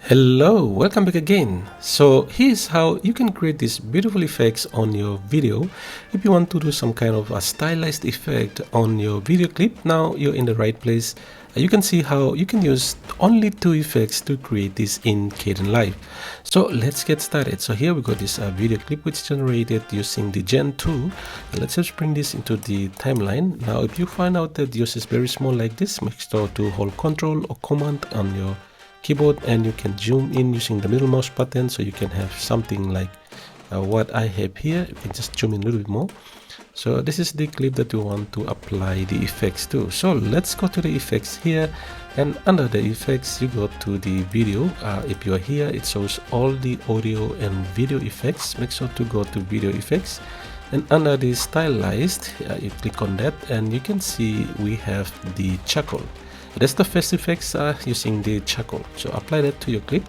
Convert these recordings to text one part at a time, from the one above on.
Hello, welcome back again. So here's how you can create these beautiful effects on your video. If you want to do some kind of a stylized effect on your video clip, now you're in the right place. You can see how you can use only 2 effects to create this in Kdenlive. So let's get started. So here we got this video clip which generated using the Gen 2. Let's just bring this into the timeline. Now if you find out that yours is very small like this, make sure to hold Control or Command on your keyboard and you can zoom in using the middle mouse button, so you can have something like what I have here. You can just zoom in a little bit more. So this is the clip that we want to apply the effects to. So let's go to the effects here, and under the effects you go to the video. If you are here, it shows all the audio and video effects. Make sure to go to video effects, and under the stylized you click on that, and you can see we have the charcoal. That's the first effects using the charcoal. So apply that to your clip,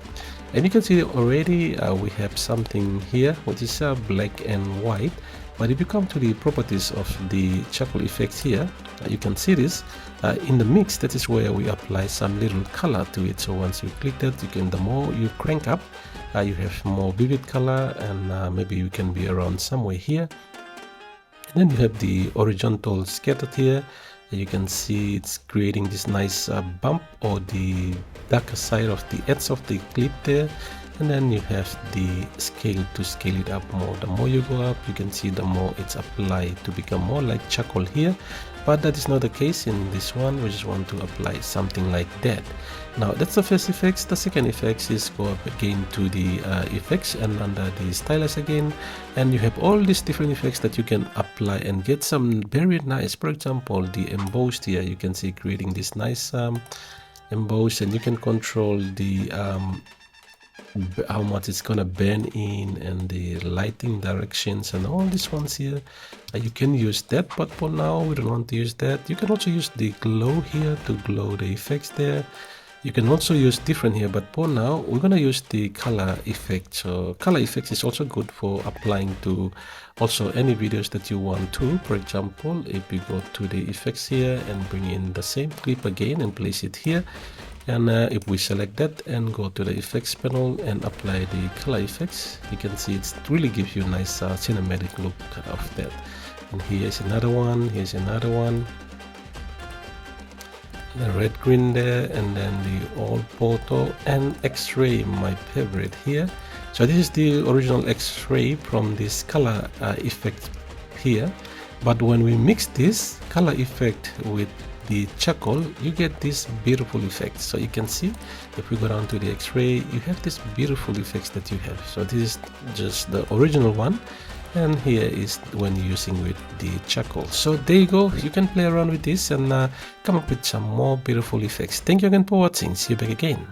and you can see already we have something here which is black and white. But if you come to the properties of the charcoal effects here, you can see this in the mix. That is where we apply some little color to it. So once you click that, you can, the more you crank up, you have more vivid color, and maybe you can be around somewhere here. And then you have the horizontal scattered here. You can see it's creating this nice bump, or the darker side of the edge of the clip there. And then you have the scale to scale it up more. The more you go up, you can see the more it's applied to become more like charcoal here. But that is not the case in this one. We just want to apply something like that. Now that's the first effects. The second effects is go up again to the effects, and under the stylus again, and you have all these different effects that you can apply and get some very nice. For example, the embossed here, you can see creating this nice embossed, and you can control the how much it's gonna bend in, and the lighting directions, and all these ones here. You can use that, but for now we don't want to use that. You can also use the glow here to glow the effects there. You can also use different here, but for now we're gonna use the color effect. So color effects is also good for applying to also any videos that you want to. For example, if you go to the effects here and bring in the same clip again and place it here, and if we select that and go to the effects panel and apply the color effects, you can see it really gives you a nice cinematic look of that. And here's another one, here's another one, the red green there, and then the old photo and X-ray, my favorite here. So this is the original X-ray from this color effect here, but when we mix this color effect with the charcoal, you get this beautiful effect. So you can see if we go down to the X-ray, you have this beautiful effects that you have. So this is just the original one, and here is when you're using with the charcoal. So there you go, you can play around with this and come up with some more beautiful effects. Thank you again for watching. See you back again.